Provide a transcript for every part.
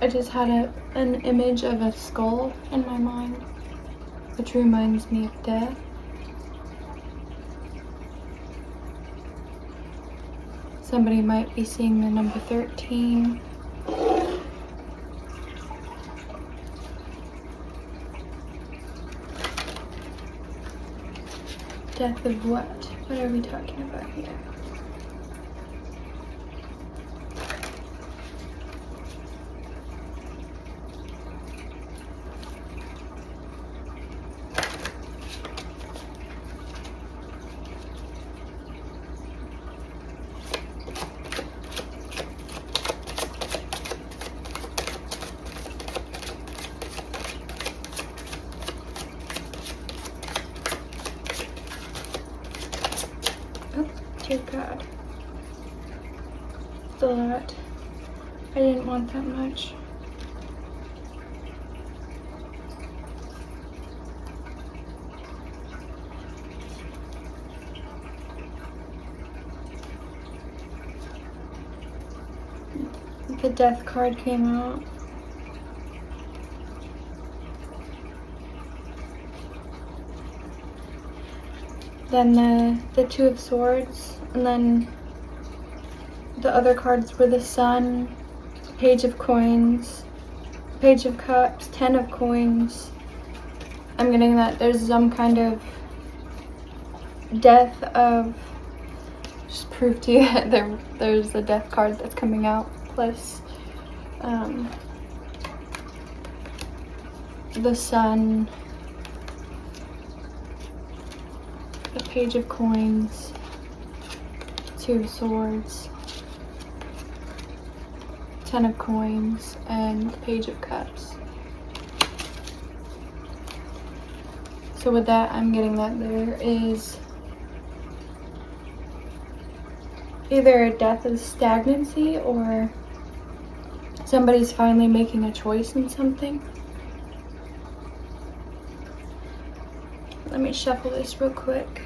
I just had an image of a skull in my mind, which reminds me of death. Somebody might be seeing the number 13. Death of what? What are we talking about here? Dear God. It's a lot. I didn't want that much. The death card came out. Then the Two of Swords, and then the other cards were the Sun, Page of Coins, Page of Cups, 10 of Coins. I'm getting that there's some kind of death of, just prove to you that there's a death card that's coming out, plus the Sun, the Page of Coins, Two of Swords, 10 of Coins, and the Page of Cups. So with that, I'm getting that there is either a death of stagnancy or somebody's finally making a choice in something. Let me shuffle this real quick.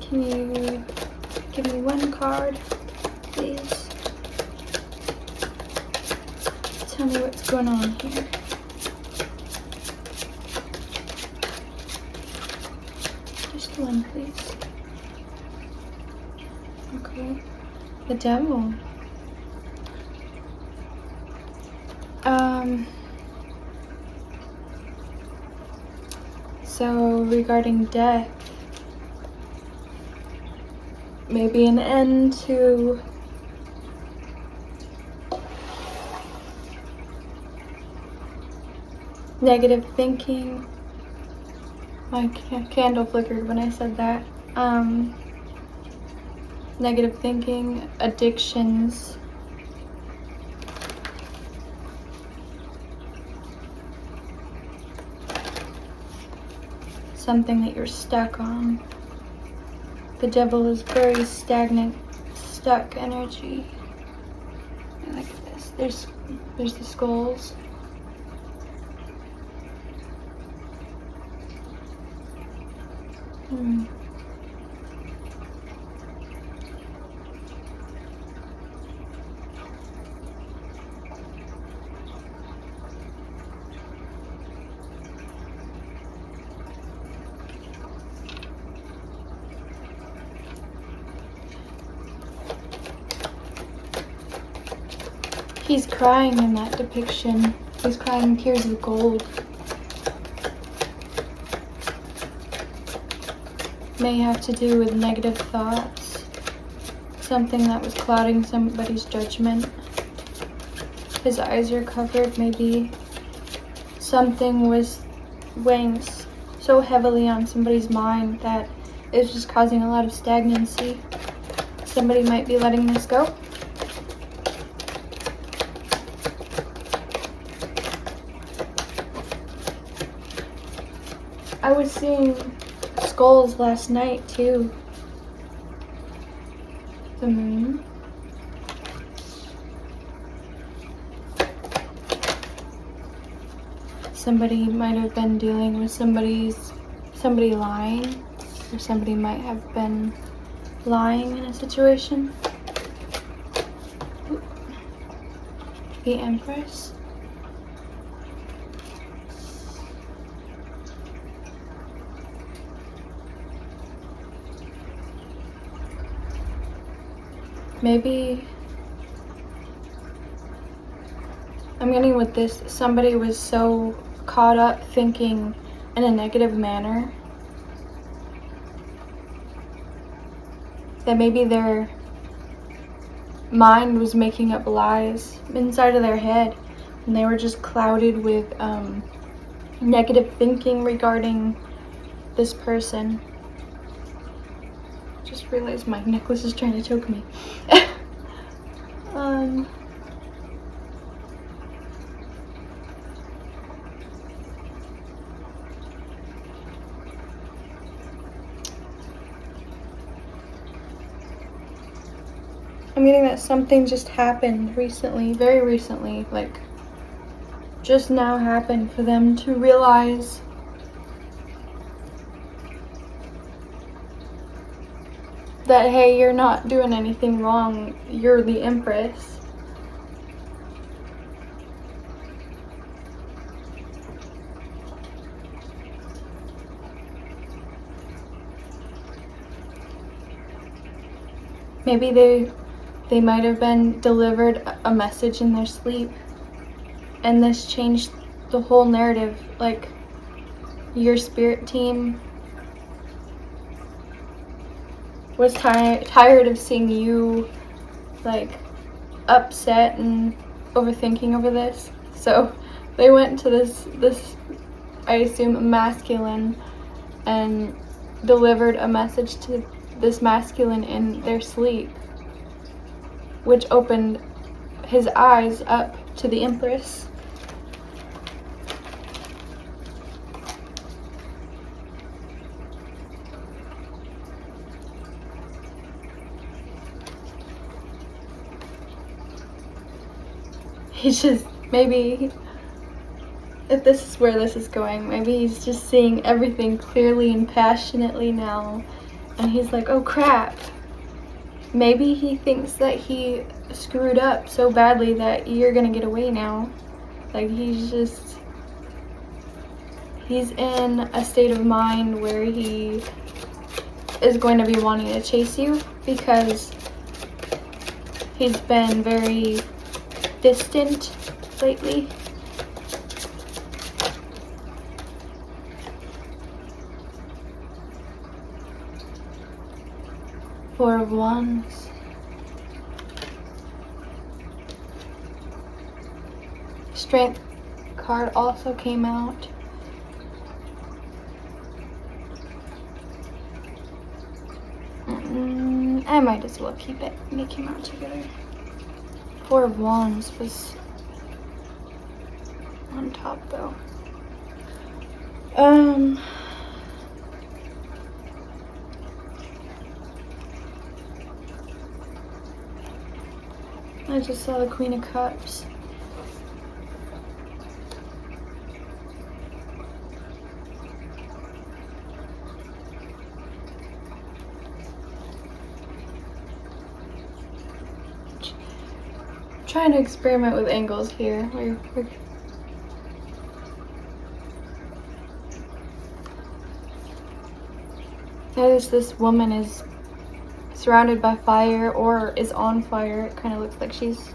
Can you give me one card, please? Tell me what's going on here. Just one, please. Okay. The Devil. So regarding death, maybe an end to negative thinking. My candle flickered when I said that. Negative thinking, addictions, something that you're stuck on. The Devil is very stagnant, stuck energy. I like this. There's the skulls. He's crying in that depiction. He's crying tears of gold. May have to do with negative thoughts. Something that was clouding somebody's judgment. His eyes are covered. Maybe something was weighing so heavily on somebody's mind that it's just causing a lot of stagnancy. Somebody might be letting this go. I was seeing skulls last night too. The Moon. Somebody might have been dealing with somebody lying, or somebody might have been lying in a situation. The Empress. Maybe I'm getting with this, somebody was so caught up thinking in a negative manner that maybe their mind was making up lies inside of their head, and they were just clouded with negative thinking regarding this person. Just realized my necklace is trying to choke me. I'm getting that something just happened recently, very recently, like just now happened for them to realize that, hey, you're not doing anything wrong, you're the Empress. Maybe they might have been delivered a message in their sleep, and this changed the whole narrative. Like, your spirit team was tired of seeing you like upset and overthinking over this, so they went to this I assume masculine and delivered a message to this masculine in their sleep, which opened his eyes up to the Empress. He's just, maybe, if this is where this is going, maybe he's just seeing everything clearly and passionately now, and he's like, oh crap. Maybe he thinks that he screwed up so badly that you're gonna get away now. Like, he's in a state of mind where he is going to be wanting to chase you, because he's been very distant lately. Four of Wands. Strength card also came out. I might as well keep it. They came out together. Four of Wands was on top though. I just saw the Queen of Cups. Trying to experiment with angles here. Notice this woman is surrounded by fire or is on fire. It kind of looks like she's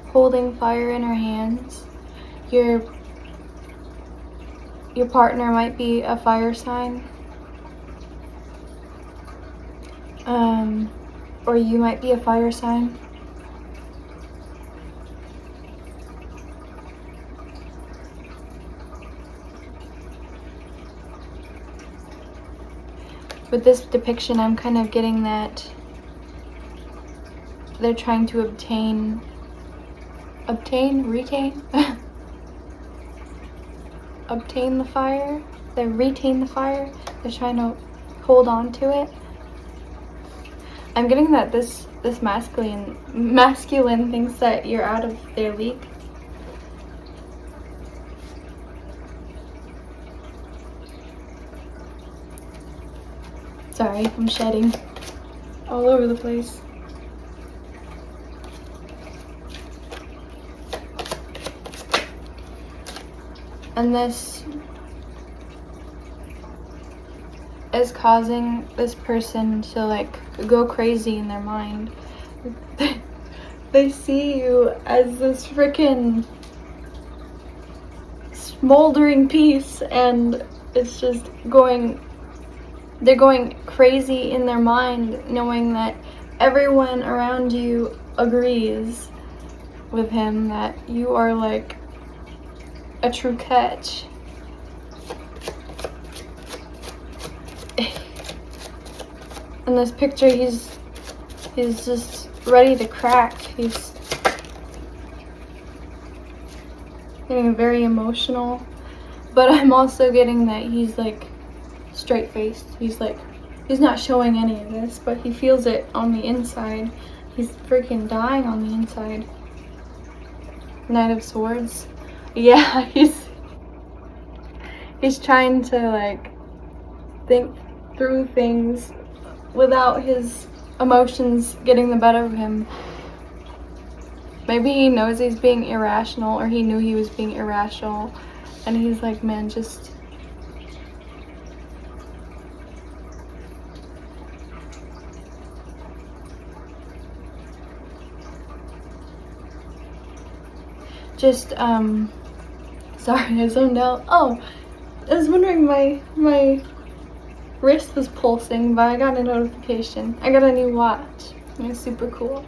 holding fire in her hands. Your partner might be a fire sign. Or you might be a fire sign. With this depiction, I'm kind of getting that they're trying to retain, obtain the fire. They retain the fire. They're trying to hold on to it. I'm getting that this masculine thinks that you're out of their league. Sorry, I'm shedding. all over the place. And this is causing this person to like go crazy in their mind. They see you as this freaking smoldering piece, and it's just they're going crazy in their mind, knowing that everyone around you agrees with him that you are like a true catch. In this picture, he's just ready to crack. He's getting very emotional, but I'm also getting that he's like straight-faced. He's not showing any of this, but he feels it on the inside. He's freaking dying on the inside. Knight of Swords. Yeah, he's trying to like think through things without his emotions getting the better of him. Maybe he knows he's being irrational, or he knew he was being irrational, and he's like, man, just sorry, I zoned out. Oh, I was wondering, my wrist was pulsing, but I got a notification. I got a new watch. It's super cool.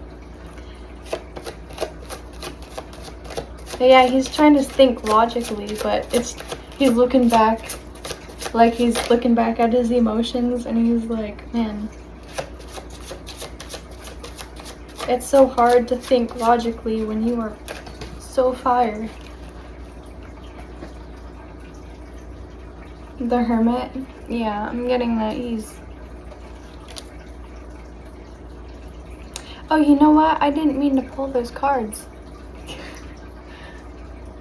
But yeah, he's trying to think logically, but he's looking back, like he's looking back at his emotions, and he's like, man, it's so hard to think logically when you are so fire. The Hermit. Yeah, I'm getting that he's... Oh, you know what? I didn't mean to pull those cards.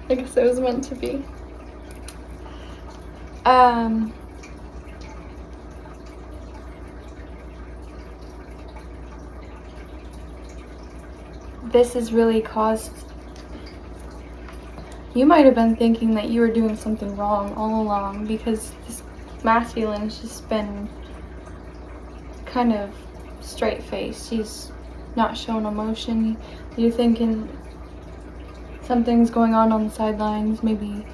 I guess it was meant to be. This has really caused... You might have been thinking that you were doing something wrong all along, because this masculine has just been kind of straight-faced. He's not showing emotion. You're thinking something's going on the sidelines. Maybe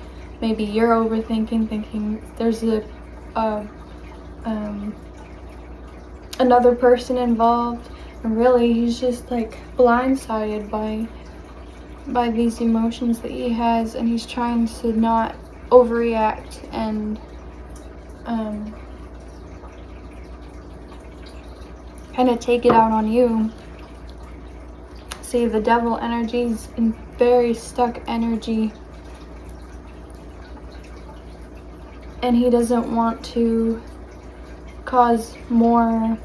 you're overthinking, thinking there's another person involved, and really he's just like blindsided by these emotions that he has, and he's trying to not overreact and kind of take it out on you. See, the devil energy is in very stuck energy, and he doesn't want to cause more,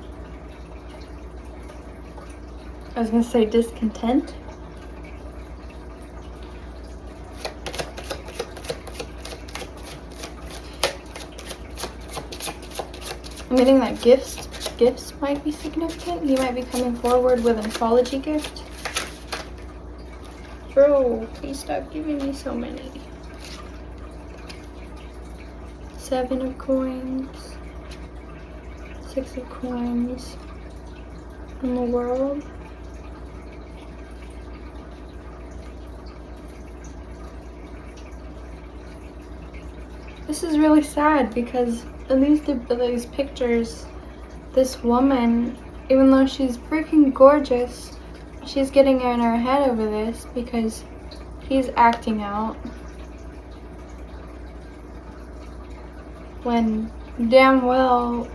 I was gonna say discontent. I'm getting that gifts might be significant. He might be coming forward with an astrology gift. Bro, please stop giving me so many. 7 of coins, 6 of coins, and the World. This is really sad, because in these pictures, this woman, even though she's freaking gorgeous, she's getting in her head over this because he's acting out. When damn well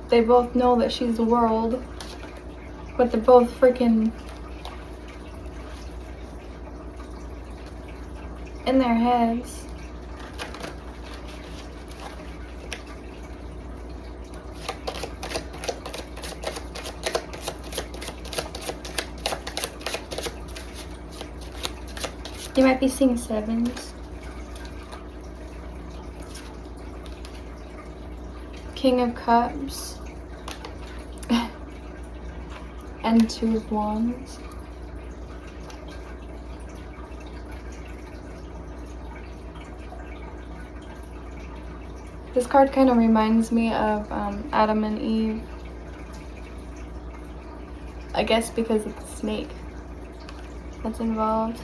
they both know that she's the World, but they're both freaking in their heads. You might be seeing 7s. King of Cups. and Two of Wands. This card kind of reminds me of Adam and Eve. I guess because of the snake that's involved.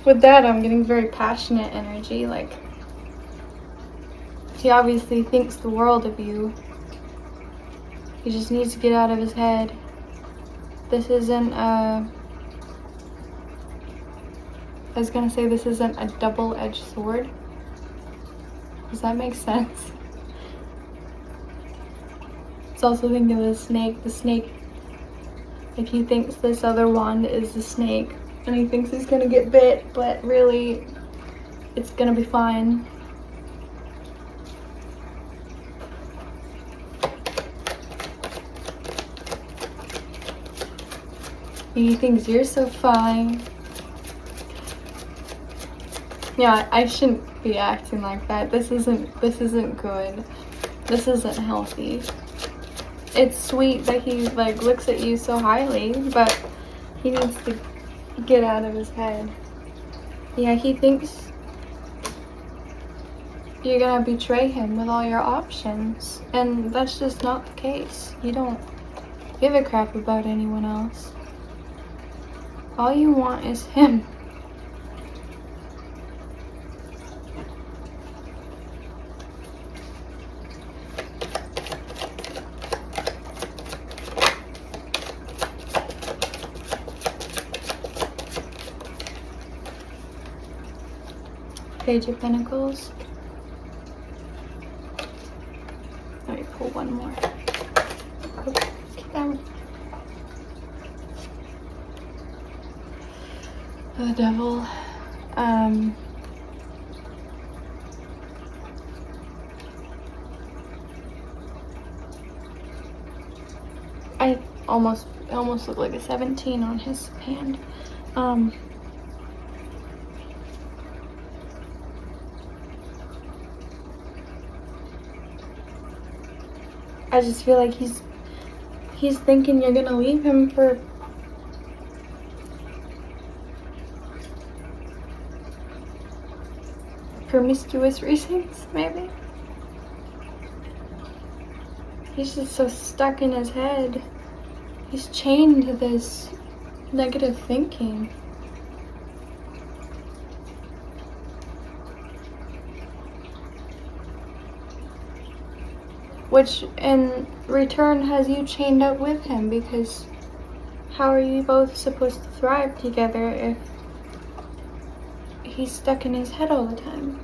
With that, I'm getting very passionate energy. Like, he obviously thinks the world of you. He just needs to get out of his head. This isn't I was gonna say this isn't a double-edged sword. Does that make sense? It's also thinking of the snake. The snake, like, he thinks this other wand is the snake, and he thinks he's gonna get bit, but really, it's gonna be fine. He thinks you're so fine. Yeah, I shouldn't be acting like that. This isn't good. This isn't healthy. It's sweet that he like looks at you so highly, but he needs to get out of his head. Yeah, he thinks you're gonna betray him with all your options, and that's just not the case. You don't give a crap about anyone else. All you want is him. Page of Pentacles. Let me pull one more. Oh, get down. The Devil. I almost look like a 17 on his hand. I just feel like he's thinking you're gonna leave him for promiscuous reasons, maybe. He's just so stuck in his head. He's chained to this negative thinking. Which in return has you chained up with him, because how are you both supposed to thrive together if he's stuck in his head all the time?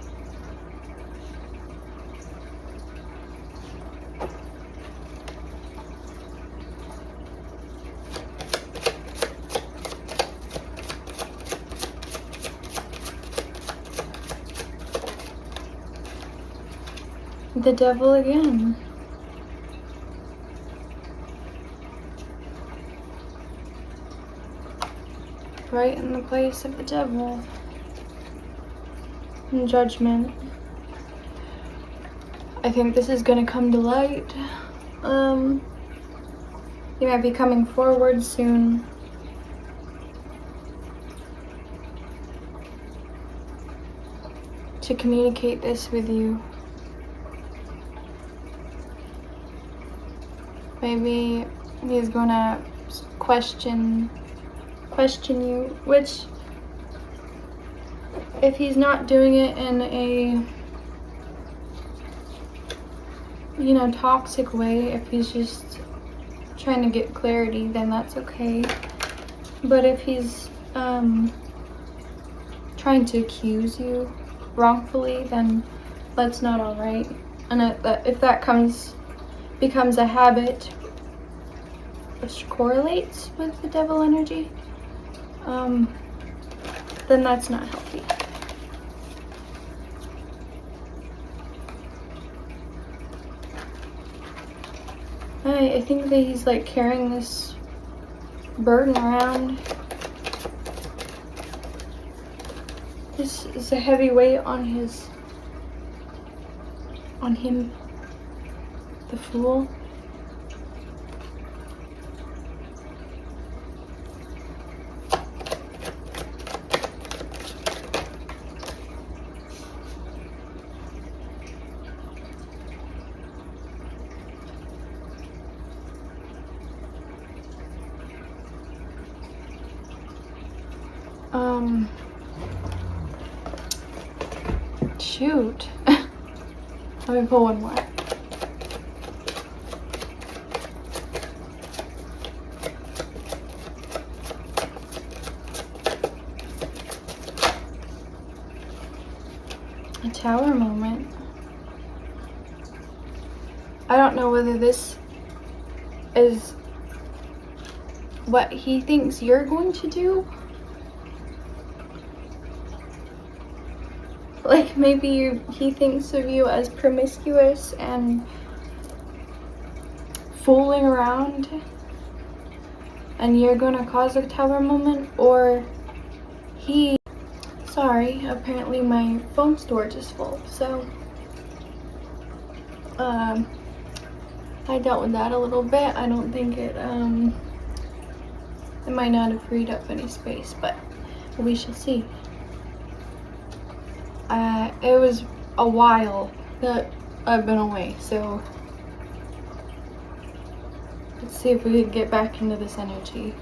The Devil again. Right in the place of the Devil. And Judgment. I think this is gonna come to light. He might be coming forward soon. To communicate this with you. Maybe he's gonna question you, which, if he's not doing it in a, you know, toxic way, if he's just trying to get clarity, then that's okay. But if he's trying to accuse you wrongfully, then that's not all right. And if that becomes a habit which correlates with the Devil energy, then that's not healthy. I think that he's like carrying this burden around This is a heavy weight on him, the Fool. Shoot. Let me pull one more. A Tower moment. I don't know whether this is what he thinks you're going to do. Like maybe he thinks of you as promiscuous and fooling around and you're gonna cause a Tower moment, or he... Sorry, apparently my phone storage is full, so I dealt with that a little bit. I don't think it might not have freed up any space, but we shall see. It was a while that I've been away, so let's see if we can get back into this energy.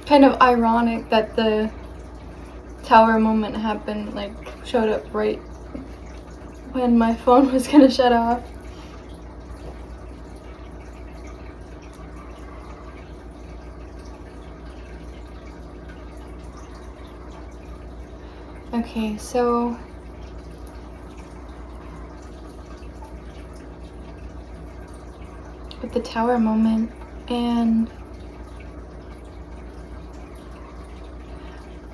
Kind of ironic that the Tower moment happened, like showed up right when my phone was gonna shut off. Okay, so with the Tower moment, and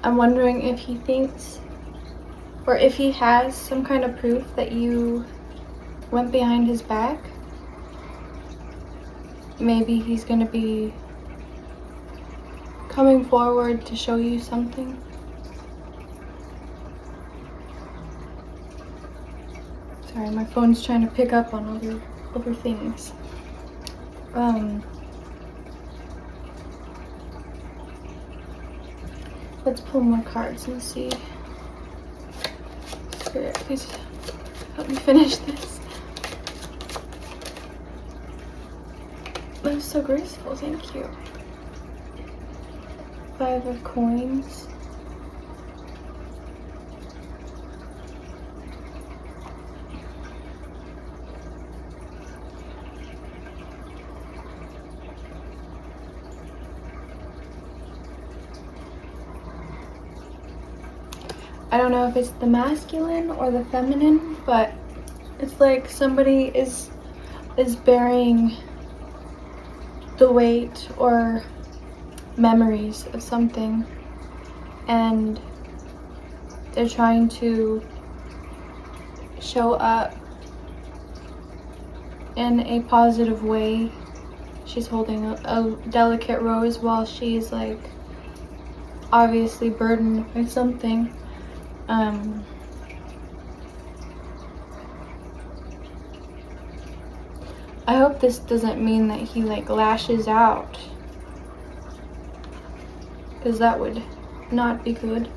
I'm wondering if he thinks, or if he has some kind of proof that you went behind his back. Maybe he's gonna be coming forward to show you something. Sorry, my phone's trying to pick up on other things. Let's pull more cards and see. Spirit, please help me finish this. That was so graceful, thank you. 5 of coins. I don't know if it's the masculine or the feminine, but it's like somebody is bearing the weight or memories of something, and they're trying to show up in a positive way. She's holding a delicate rose while she's like obviously burdened by something. I hope this doesn't mean that he like lashes out, because that would not be good.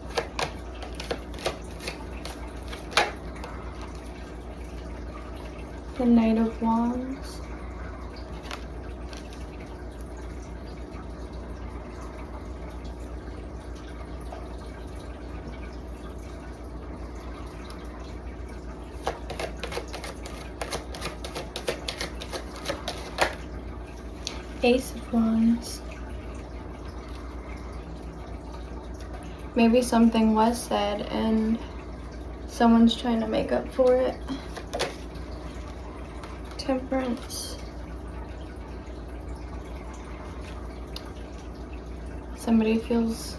The Knight of Wands. Ace of Wands. Maybe something was said and someone's trying to make up for it. Temperance. Somebody feels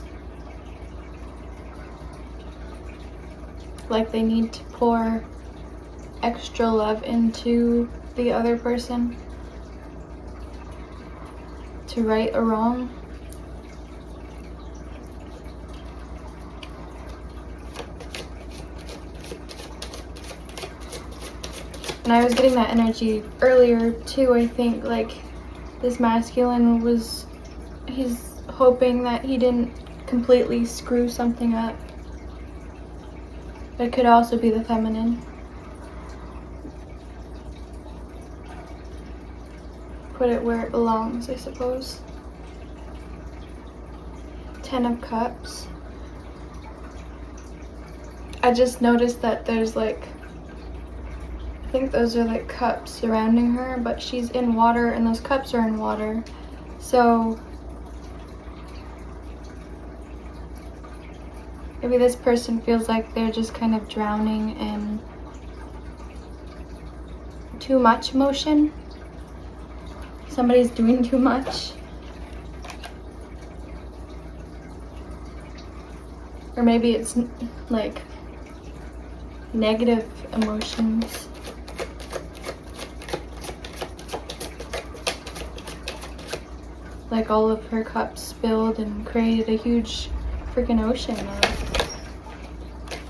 like they need to pour extra love into the other person to right a wrong. And I was getting that energy earlier too, I think, like this masculine he's hoping that he didn't completely screw something up. It could also be the feminine. Put it where it belongs, I suppose. 10 of Cups. I just noticed that there's like, I think those are like cups surrounding her, but she's in water and those cups are in water. So maybe this person feels like they're just kind of drowning in too much emotion. Somebody's doing too much. Or maybe it's like negative emotions. Like all of her cups spilled and created a huge freaking ocean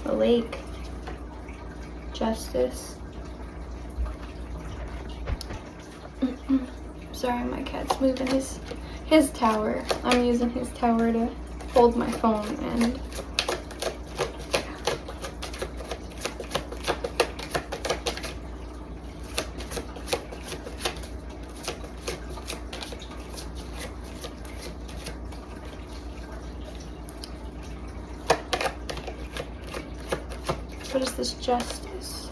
or a lake. Justice. Sorry, my cat's moving his tower. I'm using his tower to hold my phone and what is this Justice?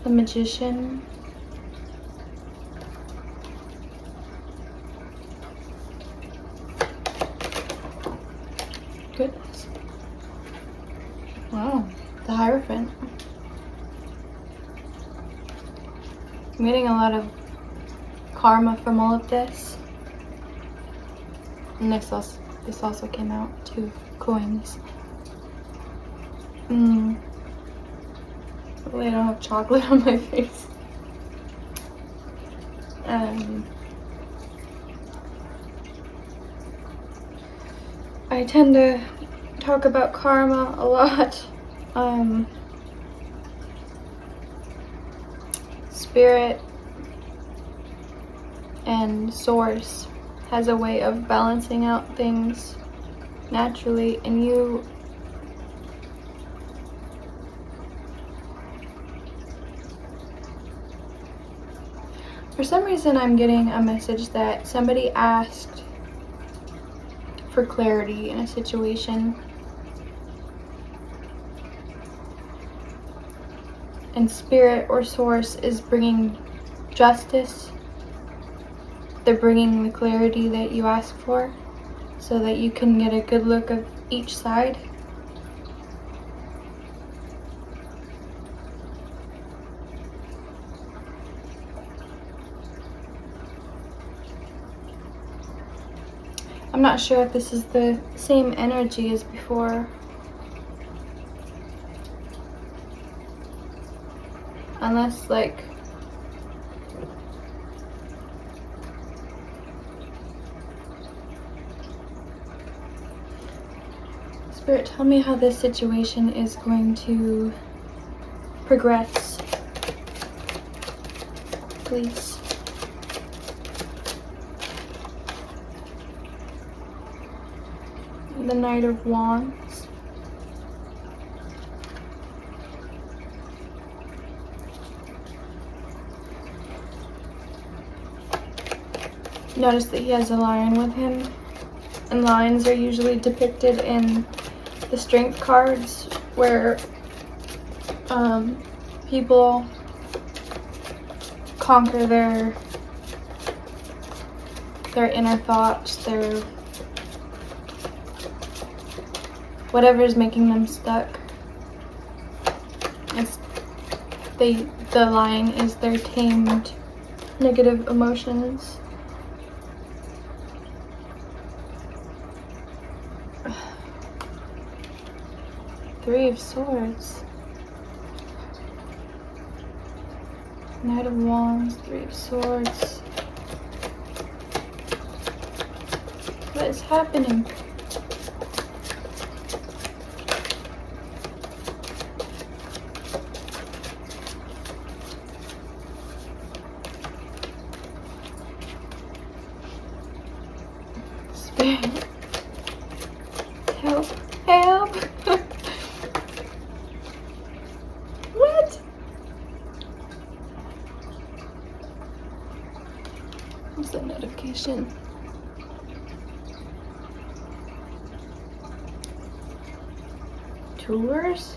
The Magician. Goodness. Wow, the Hierophant. I'm getting a lot of karma from all of this. And this also came out, 2 coins. Hopefully I don't have chocolate on my face. I tend to talk about karma a lot. Spirit and Source has a way of balancing out things naturally, and you for some reason I'm getting a message that somebody asked for clarity in a situation, and Spirit or Source is bringing justice. They're bringing the clarity that you ask for so that you can get a good look of each side. I'm not sure if this is the same energy as before. Unless, like, Spirit, tell me how this situation is going to progress, please. The Knight of Wands. Notice that he has a lion with him, and lions are usually depicted in the strength cards where people conquer their inner thoughts, their whatever's making them stuck. The lion is their tamed negative emotions. Three of Swords. Knight of Wands, Three of Swords. What is happening? Help. Help. What? What's the notification? Tours?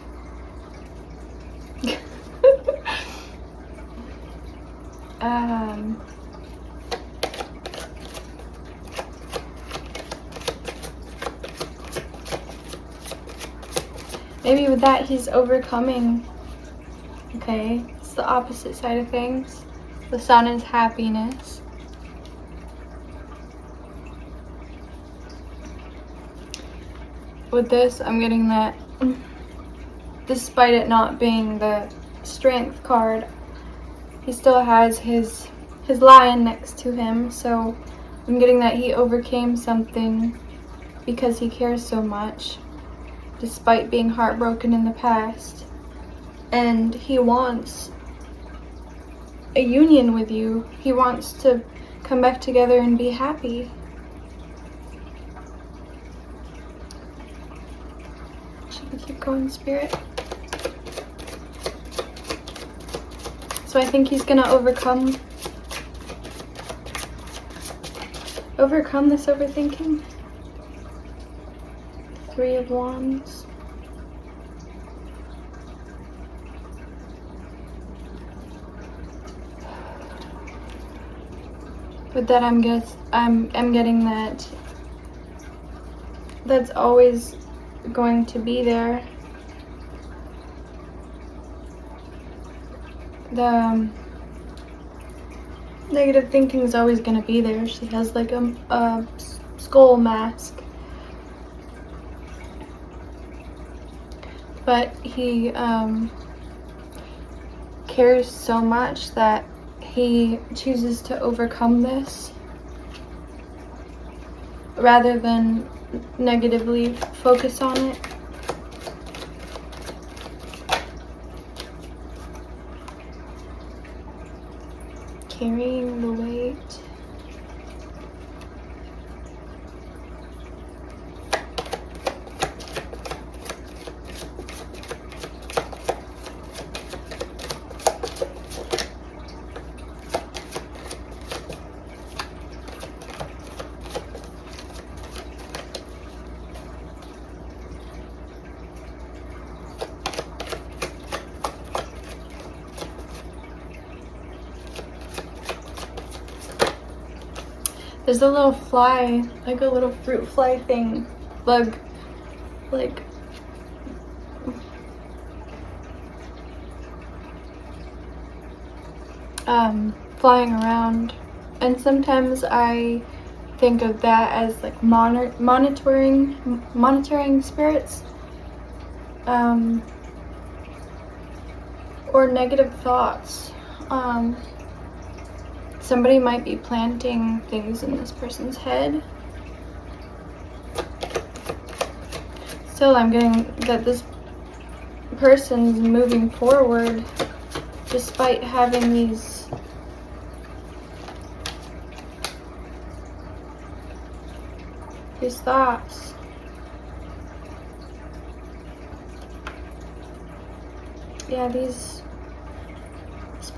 Maybe with that he's overcoming. Okay, it's the opposite side of things. The sun is happiness. With this, I'm getting that despite it not being the strength card, he still has his lion next to him. So I'm getting that he overcame something because he cares so much, despite being heartbroken in the past. And he wants a union with you. He wants to come back together and be happy. Should we keep going, Spirit? So I think he's gonna overcome this overthinking. 3 of Wands. With that, I'm getting that that's always going to be there. The negative thinking is always going to be there. She has like a skull mask. But he cares so much that he chooses to overcome this rather than negatively focus on it. Carrying the weight. There's a little fly, like a little fruit fly thing, bug, like flying around. And sometimes I think of that as like monitoring spirits, or negative thoughts. Somebody might be planting things in this person's head. Still, I'm getting that this person's moving forward despite having these thoughts. Yeah, this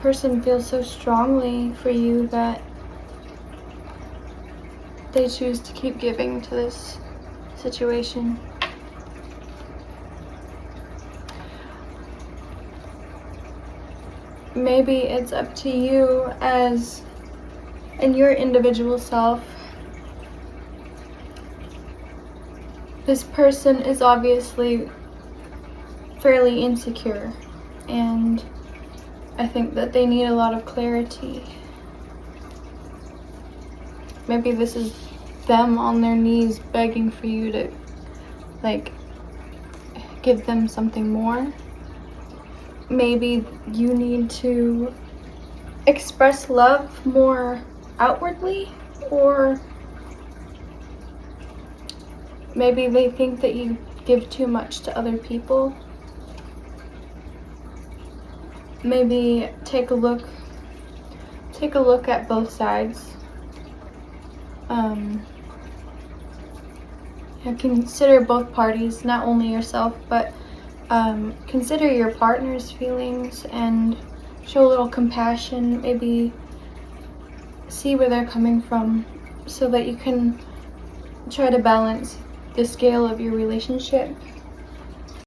person feels so strongly for you that they choose to keep giving to this situation. Maybe it's up to you as in your individual self. This person is obviously fairly insecure, and I think that they need a lot of clarity. Maybe this is them on their knees begging for you to, like, give them something more. Maybe you need to express love more outwardly, or maybe they think that you give too much to other people. Maybe take a look at both sides. consider both parties, not only yourself, but consider your partner's feelings and show a little compassion. Maybe see where they're coming from so that you can try to balance the scale of your relationship.